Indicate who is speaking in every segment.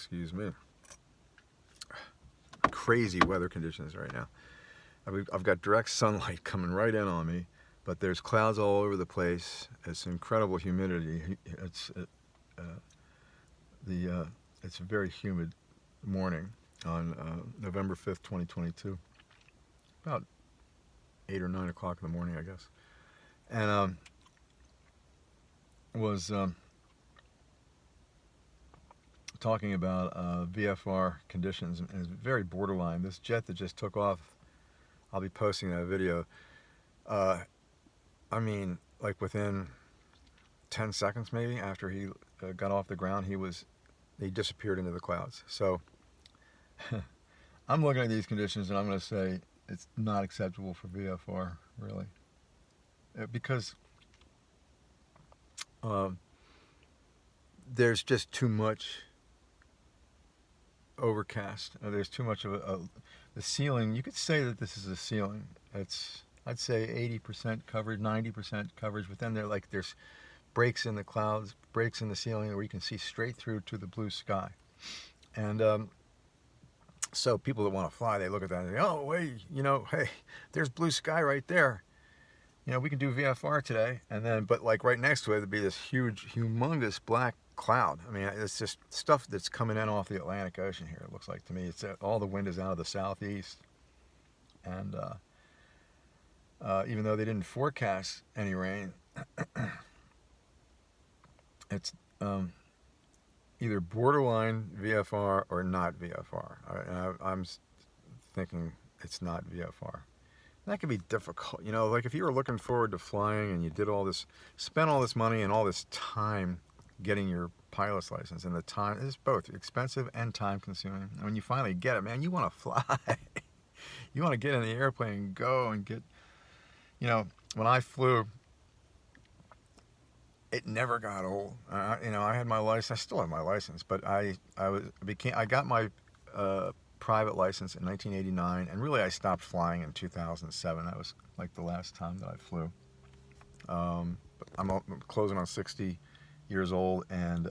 Speaker 1: Excuse me. Crazy weather conditions right now. I've got direct sunlight coming right in on me, but there's clouds all over the place. It's incredible humidity. It's a very humid morning on November 5th, 2022. About 8 or 9 o'clock in the morning, I guess. And was talking about VFR conditions, and it's very borderline. This jet that just took off, I'll be posting that video. I mean, like within 10 seconds maybe after he got off the ground, he disappeared into the clouds. So I'm looking at these conditions and I'm going to say it's not acceptable for VFR, really, because there's just too much overcast. There's too much of the ceiling. You could say that this is a ceiling. I'd say 80% coverage, 90% coverage, but then there's breaks in the clouds, breaks in the ceiling where you can see straight through to the blue sky. And so people that want to fly, they look at that and say, oh, wait, hey, there's blue sky right there. We can do VFR today. And then, but like right next to it, there'd be this huge, humongous black cloud. I mean, it's just stuff that's coming in off the Atlantic Ocean here, it looks like to me. It's all the wind is out of the southeast. And even though they didn't forecast any rain, it's either borderline VFR or not VFR. I'm thinking it's not VFR. That can be difficult. Like if you were looking forward to flying and you did spent all this money and all this time getting your pilot's license, and the time is both expensive and time consuming. And when you finally get it, man, you want to fly. You want to get in the airplane and go and get, when I flew, it never got old. I had my license. I still have my license, but I got my private license in 1989, and really I stopped flying in 2007. That was like the last time that I flew. But I'm closing on 60 years old, and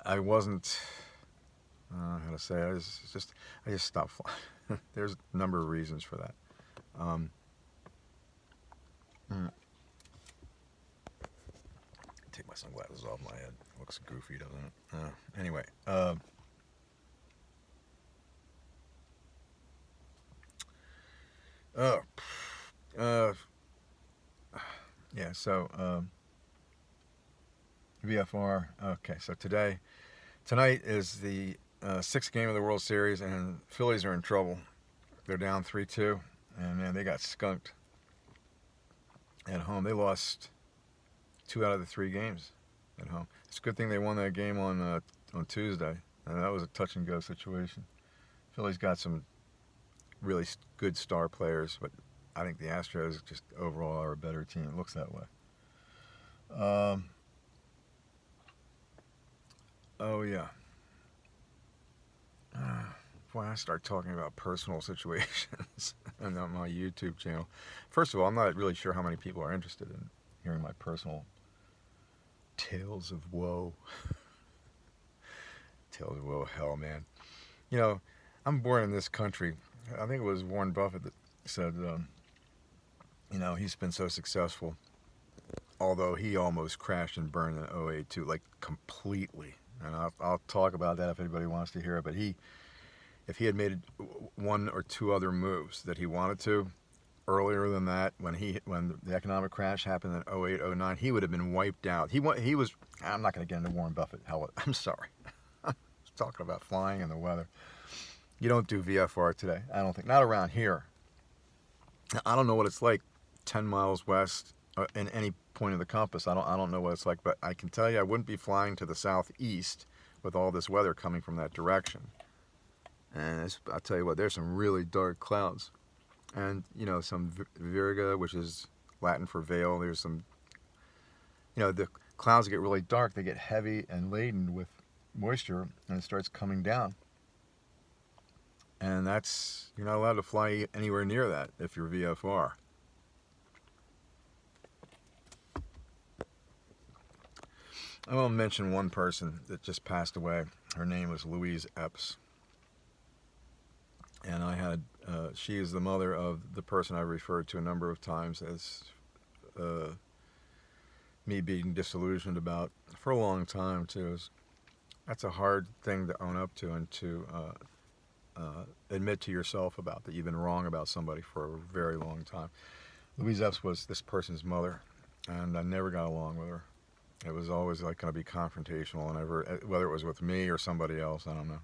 Speaker 1: I wasn't. How to say? I just stopped flying. There's a number of reasons for that. Take my sunglasses off my head. Looks goofy, doesn't it? Anyway. Yeah, so VFR. Okay, so tonight is the 6th game of the World Series, and Phillies are in trouble. They're down 3-2, and man, they got skunked at home. They lost 2 out of the 3 games at home. It's a good thing they won that game on Tuesday, and that was a touch and go situation. Phillies got some really good star players, but I think the Astros just overall are a better team. It looks that way. Oh yeah. Boy, I start talking about personal situations on my YouTube channel. First of all, I'm not really sure how many people are interested in hearing my personal tales of woe. Tales of woe, hell, man. I'm born in this country. I think it was Warren Buffett that said, he's been so successful, although he almost crashed and burned in 2008 too, like completely. And I'll talk about that if anybody wants to hear it. But if he had made 1 or 2 other moves that he wanted to earlier than that, when the economic crash happened in 2008, 2009, he would have been wiped out. He was. I'm not going to get into Warren Buffett. Hell, I'm sorry. I was talking about flying and the weather. You don't do VFR today. I don't think. Not around here. I don't know what it's like 10 miles west in any point of the compass. I don't know what it's like, but I can tell you I wouldn't be flying to the southeast with all this weather coming from that direction. And I'll tell you what, there's some really dark clouds. And, some virga, which is Latin for veil. There's some, the clouds get really dark. They get heavy and laden with moisture, and it starts coming down. And you're not allowed to fly anywhere near that if you're VFR. I will mention one person that just passed away. Her name was Louise Epps. And she is the mother of the person I referred to a number of times as me being disillusioned about for a long time, too. That's a hard thing to own up to and to admit to yourself about, that you've been wrong about somebody for a very long time. Louise Epps was this person's mother, and I never got along with her. It was always like going to be confrontational, and whether it was with me or somebody else, I don't know.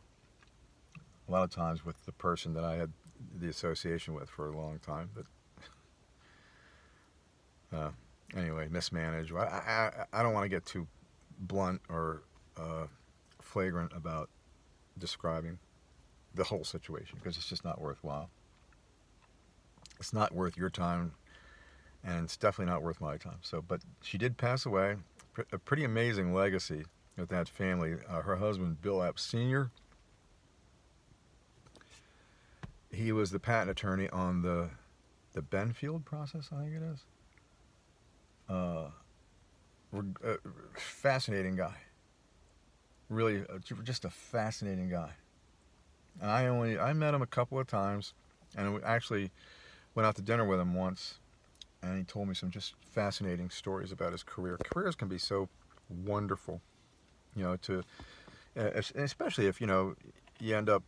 Speaker 1: A lot of times with the person that I had the association with for a long time, but anyway, mismanaged. I don't want to get too blunt or flagrant about describing the whole situation, because it's just not worthwhile. It's not worth your time, and it's definitely not worth my time. So, but she did pass away. A pretty amazing legacy with that family. Her husband, Bill Epps Sr., he was the patent attorney on the Benfield process, I think it is. Fascinating guy. Really, just a fascinating guy. And I met him a couple of times, and we actually went out to dinner with him once, and he told me some just fascinating stories about his career. Careers can be so wonderful, especially if, you end up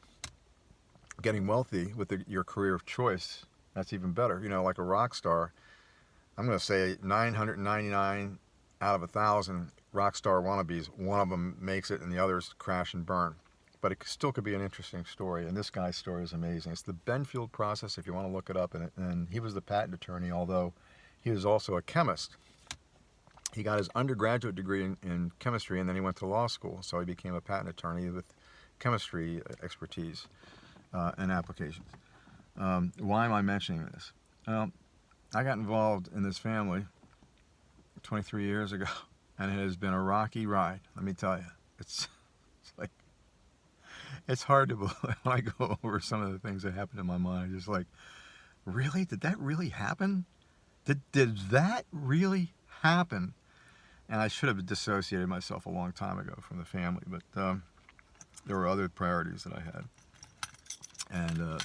Speaker 1: getting wealthy with your career of choice. That's even better. Like a rock star, I'm going to say 999 out of 1,000 rock star wannabes, one of them makes it and the others crash and burn. But it still could be an interesting story, and this guy's story is amazing. It's the Benfield process, if you want to look it up, and he was the patent attorney, although he was also a chemist. He got his undergraduate degree in chemistry, and then he went to law school, so he became a patent attorney with chemistry expertise and applications. Why am I mentioning this? I got involved in this family 23 years ago, and it has been a rocky ride, let me tell you. It's hard to believe when I go over some of the things that happened in my mind. Just like, really? Did that really happen? Did that really happen? And I should have dissociated myself a long time ago from the family, but there were other priorities that I had. And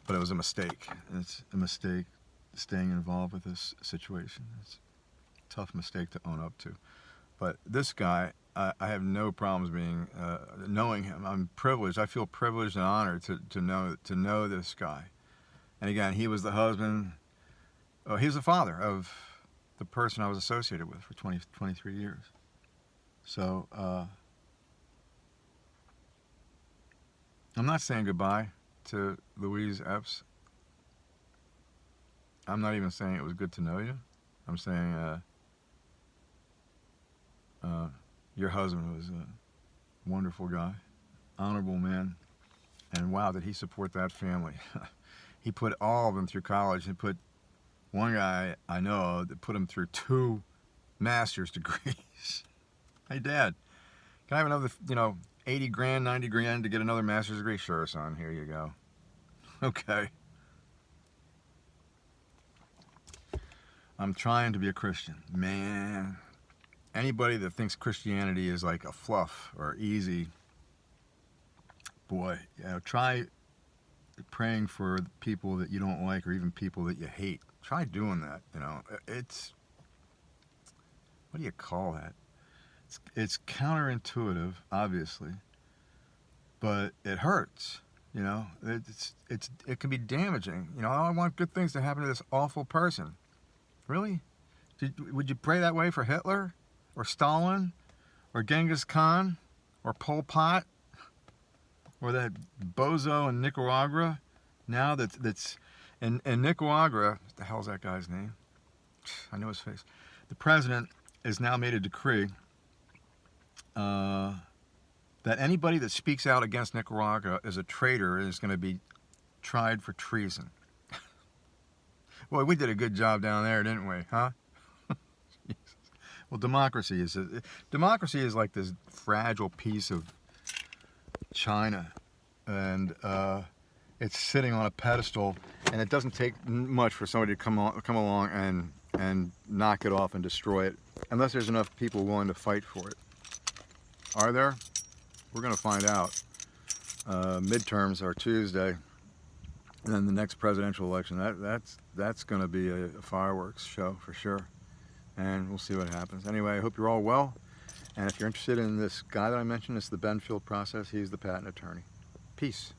Speaker 1: but it was a mistake. It's a mistake staying involved with this situation. It's a tough mistake to own up to. But this guy, I have no problems knowing him. I'm privileged. I feel privileged and honored to know this guy. And again, he was the husband. He was the father of the person I was associated with for 23 years. So I'm not saying goodbye to Louise Epps. I'm not even saying it was good to know you. I'm saying your husband was a wonderful guy, honorable man, and wow, did he support that family. He put all of them through college, and put one guy I know that put him through 2 master's degrees. Hey, Dad, can I have another, 80 grand, 90 grand to get another master's degree? Sure, son, here you go. Okay. I'm trying to be a Christian. Man, anybody that thinks Christianity is like a fluff or easy, boy, try praying for people that you don't like or even people that you hate. Try doing that. It's, what do you call that? It's counterintuitive, obviously, but it hurts. It can be damaging. I want good things to happen to this awful person. Really? Would you pray that way for Hitler, or Stalin, or Genghis Khan, or Pol Pot, or that bozo in Nicaragua? Now that's in Nicaragua. What the hell's that guy's name? I know his face. The president has now made a decree that anybody that speaks out against Nicaragua is a traitor and is going to be tried for treason. Boy, we did a good job down there, didn't we? Huh? Well, democracy is like this fragile piece of china, and it's sitting on a pedestal, and it doesn't take much for somebody to come along and and knock it off and destroy it, unless there's enough people willing to fight for it. Are there? We're going to find out. Midterms are Tuesday, and then the next presidential election. That's going to be a fireworks show for sure, and we'll see what happens. Anyway, I hope you're all well, and if you're interested in this guy that I mentioned, it's the Benfield process. He's the patent attorney. Peace.